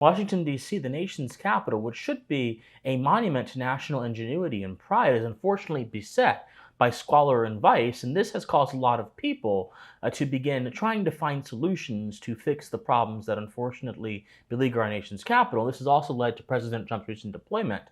Washington, D.C., the nation's capital, which should be a monument to national ingenuity and pride, is unfortunately beset by squalor and vice, and this has caused a lot of people to begin trying to find solutions to fix the problems that unfortunately beleaguer our nation's capital. This has also led to President Trump's recent deployment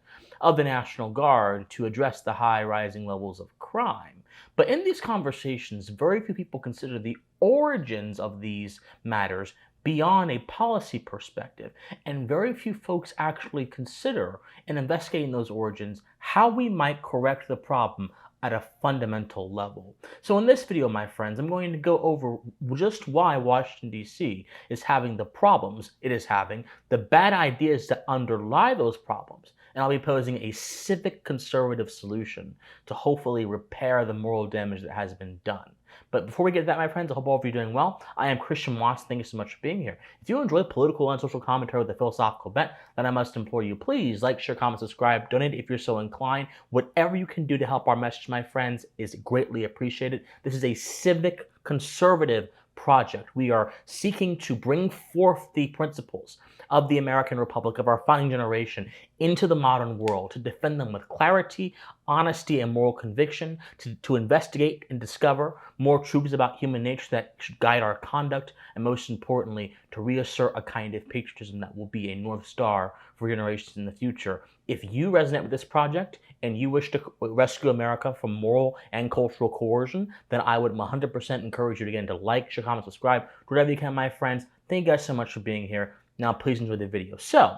of the National Guard to address the high rising levels of crime. But in these conversations, very few people consider the origins of these matters beyond a policy perspective. And very few folks actually consider, in investigating those origins, how we might correct the problem at a fundamental level. So in this video, my friends, I'm going to go over just why Washington, D.C. is having the problems it is having, the bad ideas that underlie those problems, and I'll be posing a civic conservative solution to hopefully repair the moral damage that has been done. But before we get to that, my friends, I hope all of you are doing well. I am Christian Watson. Thank you so much for being here. If you enjoy political and social commentary with a philosophical bent, then I must implore you, please like, share, comment, subscribe, donate if you're so inclined. Whatever you can do to help our message, my friends, is greatly appreciated. This is a civic conservative project. We are seeking to bring forth the principles of the American Republic, of our founding generation, into the modern world, to defend them with clarity, honesty, and moral conviction, to investigate and discover more truths about human nature that should guide our conduct, and most importantly, to reassert a kind of patriotism that will be a North Star for generations in the future. If you resonate with this project and you wish to rescue America from moral and cultural coercion, then I would 100% encourage you again to like, share, comment, subscribe, do whatever you can, my friends. Thank you guys so much for being here. Now, please enjoy the video. So,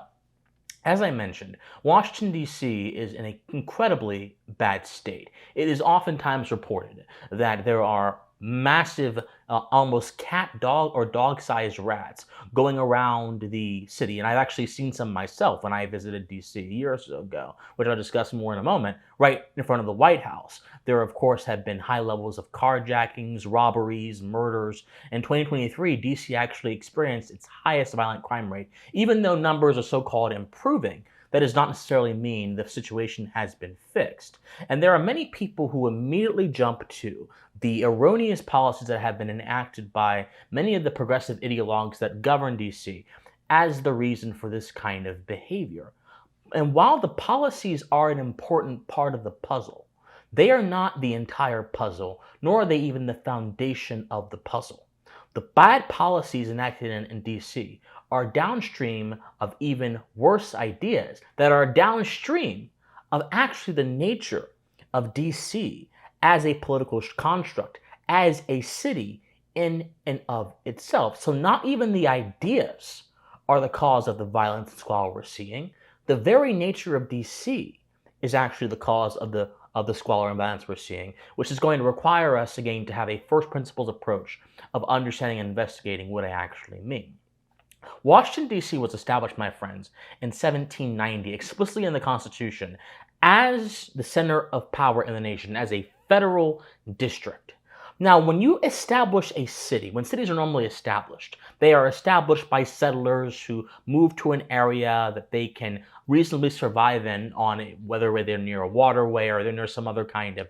as I mentioned, Washington, D.C. is in an incredibly bad state. It is oftentimes reported that there are massive, almost cat, dog, or dog-sized rats going around the city. And I've actually seen some myself when I visited D.C. a year or so ago, which I'll discuss more in a moment, right in front of the White House. There, of course, have been high levels of carjackings, robberies, murders. In 2023, D.C. actually experienced its highest violent crime rate. Even though numbers are so-called improving, that does not necessarily mean the situation has been fixed. And there are many people who immediately jump to the erroneous policies that have been enacted by many of the progressive ideologues that govern DC as the reason for this kind of behavior. And while the policies are an important part of the puzzle, they are not the entire puzzle, nor are they even the foundation of the puzzle. The bad policies enacted in DC are downstream of even worse ideas that are downstream of actually the nature of DC as a political construct, as a city in and of itself. So not even the ideas are the cause of the violence and squalor we're seeing. The very nature of DC is actually the cause of the squalor and violence we're seeing, which is going to require us again to have a first principles approach of understanding and investigating what I actually mean. Washington, D.C. was established, my friends, in 1790, explicitly in the Constitution, as the center of power in the nation, as a federal district. Now, when you establish a city, when cities are normally established, they are established by settlers who move to an area that they can reasonably survive in, whether they're near a waterway or they're near some other kind of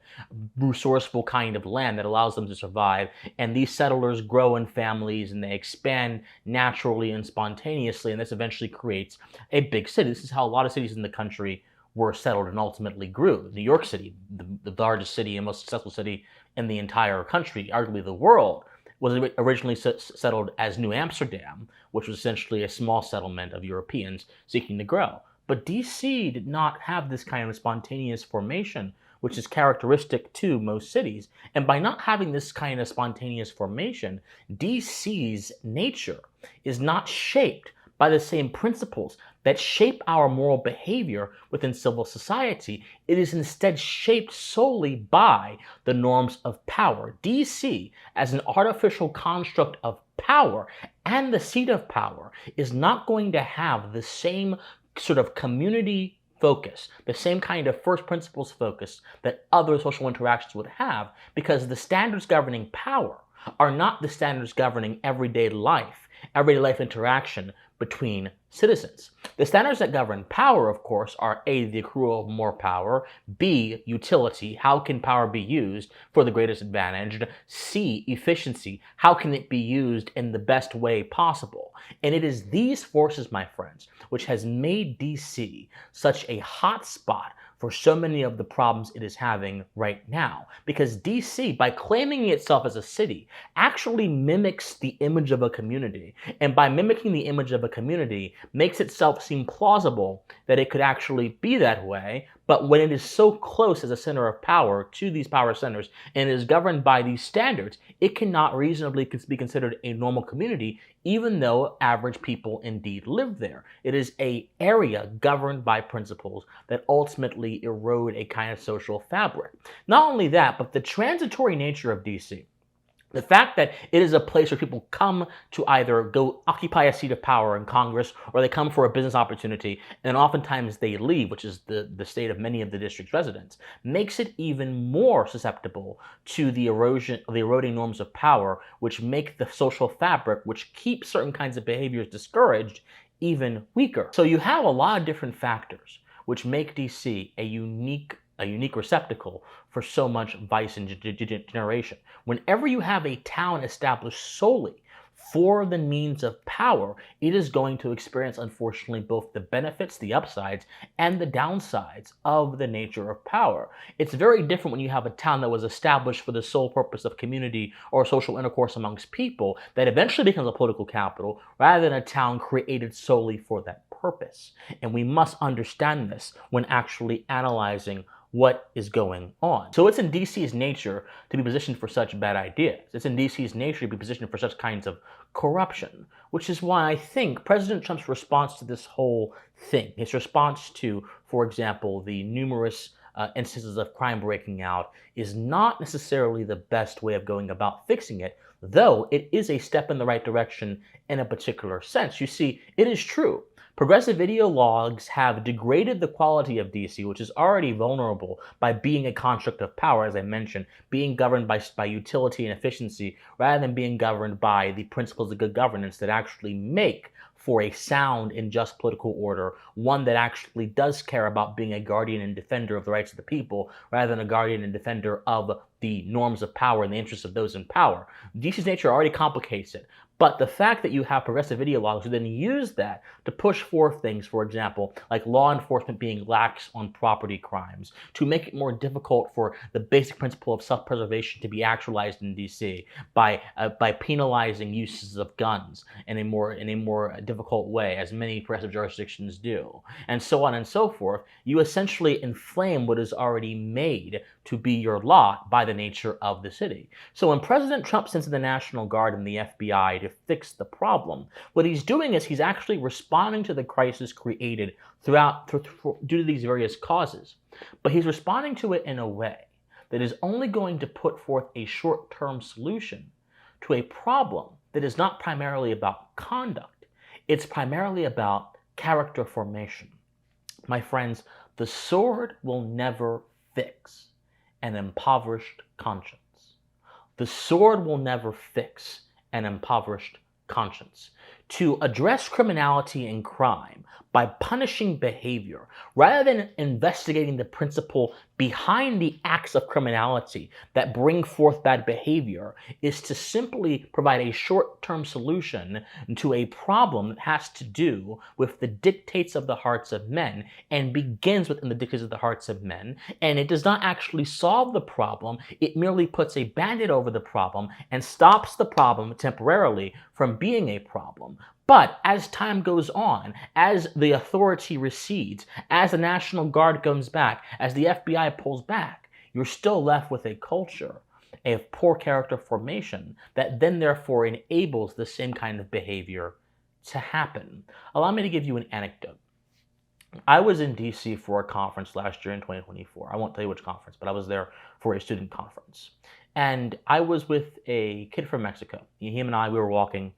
resourceful kind of land that allows them to survive. And these settlers grow in families and they expand naturally and spontaneously, and this eventually creates a big city. This is how a lot of cities in the country were settled and ultimately grew. New York City, the largest city and most successful city in the entire country, arguably the world, was originally settled as New Amsterdam, which was essentially a small settlement of Europeans seeking to grow. But DC did not have this kind of spontaneous formation, which is characteristic to most cities. And by not having this kind of spontaneous formation, DC's nature is not shaped by the same principles that shape our moral behavior within civil society. It is instead shaped solely by the norms of power. DC, as an artificial construct of power and the seat of power, is not going to have the same sort of community focus, the same kind of first principles focus that other social interactions would have, because the standards governing power are not the standards governing everyday life interaction between citizens. The standards that govern power, of course, are A, the accrual of more power, B, utility, how can power be used for the greatest advantage, C, efficiency, how can it be used in the best way possible. And it is these forces, my friends, which has made DC such a hot spot for so many of the problems it is having right now. Because DC, by claiming itself as a city, actually mimics the image of a community. And by mimicking the image of a community, makes itself seem plausible that it could actually be that way. But when it is so close as a center of power to these power centers and is governed by these standards, it cannot reasonably be considered a normal community, even though average people indeed live there. It is an area governed by principles that ultimately erode a kind of social fabric. Not only that, but the transitory nature of DC. The fact that it is a place where people come to either go occupy a seat of power in Congress or they come for a business opportunity and oftentimes they leave, which is the state of many of the district's residents, makes it even more susceptible to the eroding norms of power, which make the social fabric, which keeps certain kinds of behaviors discouraged, even weaker. So you have a lot of different factors which make DC a unique receptacle for so much vice and degeneration. Whenever you have a town established solely for the means of power, it is going to experience, unfortunately, both the benefits, the upsides, and the downsides of the nature of power. It's very different when you have a town that was established for the sole purpose of community or social intercourse amongst people that eventually becomes a political capital, rather than a town created solely for that purpose. And we must understand this when actually analyzing what is going on. So it's in DC's nature to be positioned for such bad ideas. It's in DC's nature to be positioned for such kinds of corruption, which is why I think President Trump's response to this whole thing, his response to, for example, the numerous instances of crime breaking out, is not necessarily the best way of going about fixing it, though it is a step in the right direction in a particular sense. You see, it is true. Progressive ideologues have degraded the quality of DC, which is already vulnerable by being a construct of power, as I mentioned, being governed by utility and efficiency, rather than being governed by the principles of good governance that actually make for a sound and just political order, one that actually does care about being a guardian and defender of the rights of the people, rather than a guardian and defender of the norms of power and the interests of those in power. DC's nature already complicates it. But the fact that you have progressive ideologues who then use that to push forth things, for example, like law enforcement being lax on property crimes, to make it more difficult for the basic principle of self-preservation to be actualized in DC by penalizing uses of guns in a more difficult way, as many progressive jurisdictions do, and so on and so forth, you essentially inflame what is already made to be your lot by the nature of the city. So when President Trump sends in the National Guard and the FBI to fix the problem, what he's doing is he's actually responding to the crisis created due to these various causes. But he's responding to it in a way that is only going to put forth a short-term solution to a problem that is not primarily about conduct. It's primarily about character formation. My friends, the sword will never fix an impoverished conscience. The sword will never fix an impoverished conscience. To address criminality and crime by punishing behavior, rather than investigating the principle behind the acts of criminality that bring forth bad behavior, is to simply provide a short-term solution to a problem that has to do with the dictates of the hearts of men, and begins within the dictates of the hearts of men, and it does not actually solve the problem. It merely puts a band-aid over the problem and stops the problem temporarily from being a problem. But as time goes on, as the authority recedes, as the National Guard comes back, as the FBI pulls back, you're still left with a culture of poor character formation that then therefore enables the same kind of behavior to happen. Allow me to give you an anecdote. I was in DC for a conference last year in 2024. I won't tell you which conference, but I was there for a student conference. And I was with a kid from Mexico. Him and I, we were walking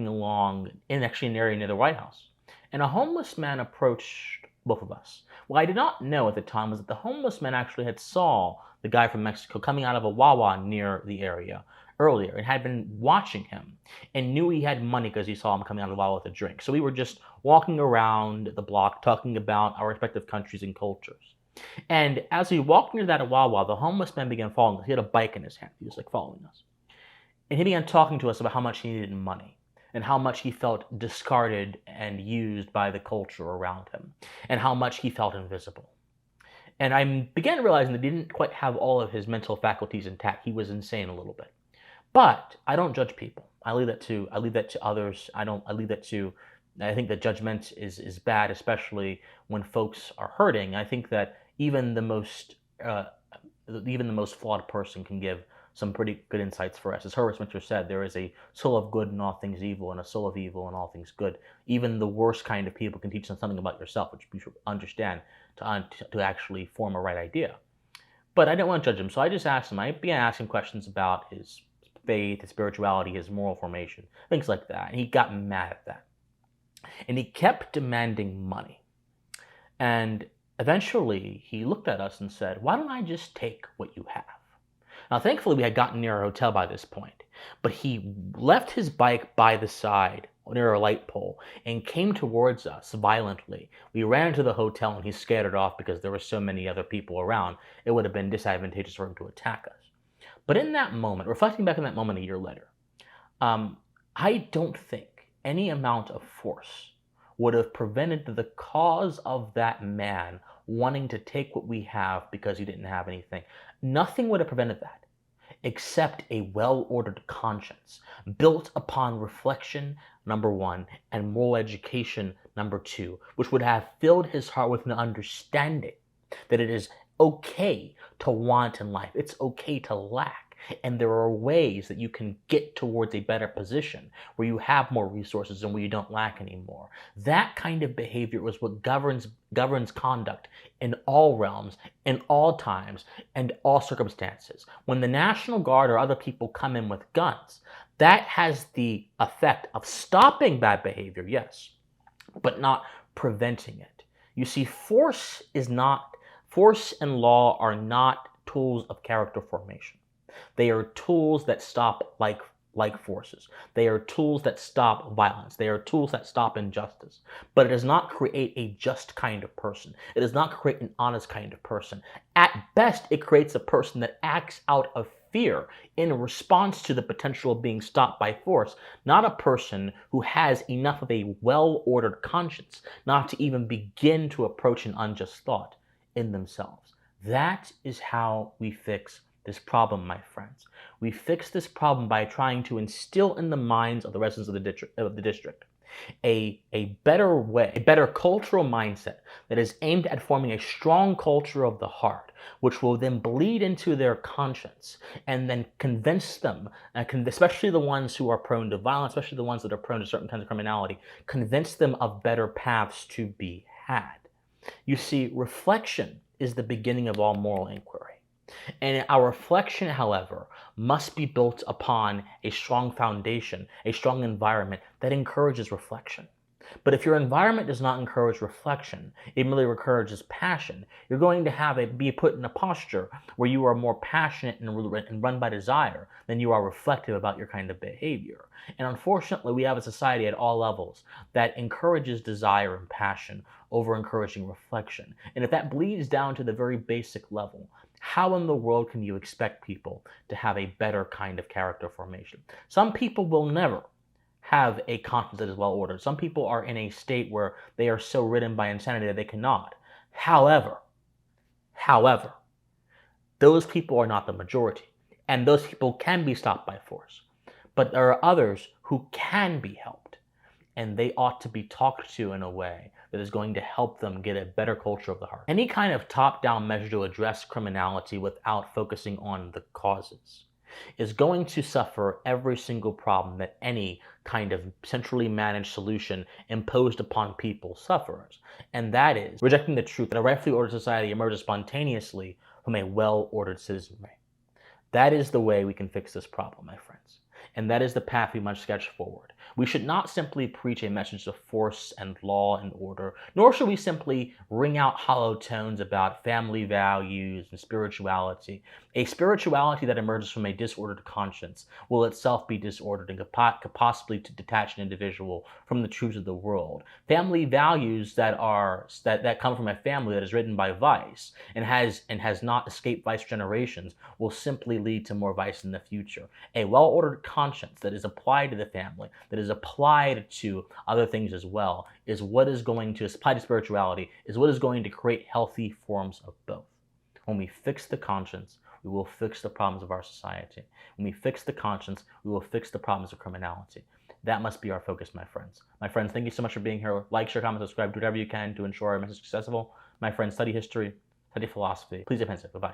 along in actually an area near the White House. And a homeless man approached both of us. What I did not know at the time was that the homeless man actually had saw the guy from Mexico coming out of a Wawa near the area earlier and had been watching him and knew he had money because he saw him coming out of the wall with a drink. So we were just walking around the block talking about our respective countries and cultures. And as we walked near that Wawa, the homeless man began following us. He had a bike in his hand. He was like following us. And he began talking to us about how much he needed money and how much he felt discarded and used by the culture around him and how much he felt invisible. And I began realizing that he didn't quite have all of his mental faculties intact. He was insane a little bit. But I don't judge people. I leave that to others. I think that judgment is bad, especially when folks are hurting. I think that even the most flawed person can give some pretty good insights for us. As Herbert Spencer said, there is a soul of good in all things evil and a soul of evil in all things good. Even the worst kind of people can teach them something about yourself, which you should understand to actually form a right idea. But I didn't want to judge him, so I just asked him. I began asking questions about his faith, his spirituality, his moral formation, things like that. And he got mad at that. And he kept demanding money. And eventually, he looked at us and said, "Why don't I just take what you have?" Now, thankfully, we had gotten near our hotel by this point, but he left his bike by the side near a light pole and came towards us violently. We ran into the hotel and he scattered off because there were so many other people around. It would have been disadvantageous for him to attack us. But in that moment, reflecting back on that moment a year later, I don't think any amount of force would have prevented the cause of that man wanting to take what we have because he didn't have anything. Nothing would have prevented that except a well-ordered conscience built upon reflection, number one, and moral education, number two, which would have filled his heart with an understanding that it is okay to want in life. It's okay to lack. And there are ways that you can get towards a better position where you have more resources and where you don't lack anymore. That kind of behavior was what governs conduct in all realms, in all times, and all circumstances. When the National Guard or other people come in with guns, that has the effect of stopping bad behavior, yes, but not preventing it. You see, force and law are not tools of character formation. They are tools that stop like forces. They are tools that stop violence. They are tools that stop injustice. But it does not create a just kind of person. It does not create an honest kind of person. At best, it creates a person that acts out of fear in response to the potential of being stopped by force, not a person who has enough of a well-ordered conscience not to even begin to approach an unjust thought in themselves. That is how we fix this problem, my friends. We fix this problem by trying to instill in the minds of the residents of the district a better way, a better cultural mindset that is aimed at forming a strong culture of the heart, which will then bleed into their conscience and then convince them, especially the ones who are prone to violence, especially the ones that are prone to certain kinds of criminality, convince them of better paths to be had. You see, reflection is the beginning of all moral inquiry. And our reflection, however, must be built upon a strong foundation, a strong environment that encourages reflection. But if your environment does not encourage reflection, it merely encourages passion, you're going to be put in a posture where you are more passionate and run by desire than you are reflective about your kind of behavior. And unfortunately, we have a society at all levels that encourages desire and passion over encouraging reflection. And if that bleeds down to the very basic level, how in the world can you expect people to have a better kind of character formation? Some people will never have a conscience that is well ordered. Some people are in a state where they are so ridden by insanity that they cannot. However, those people are not the majority, and those people can be stopped by force. But there are others who can be helped, and they ought to be talked to in a way that is going to help them get a better culture of the heart. Any kind of top-down measure to address criminality without focusing on the causes is going to suffer every single problem that any kind of centrally managed solution imposed upon people suffers. And that is rejecting the truth that a rightfully ordered society emerges spontaneously from a well-ordered citizenry. That is the way we can fix this problem, my friends. And that is the path we must sketch forward. We should not simply preach a message of force and law and order, nor should we simply ring out hollow tones about family values and spirituality. A spirituality that emerges from a disordered conscience will itself be disordered and could possibly to detach an individual from the truths of the world. Family values that come from a family that is ridden by vice and has not escaped vice generations will simply lead to more vice in the future. A well-ordered conscience that is applied to the family, that is applied to other things as well, is what is going to apply to spirituality, is what is going to create healthy forms of both. When we fix the conscience, we will fix the problems of our society. When we fix the conscience, we will fix the problems of criminality. That must be our focus, my friends. My friends, thank you so much for being here. Like, share, comment, subscribe, do whatever you can to ensure our message is accessible. My friends, study history, study philosophy. Please be pensive. Bye-bye.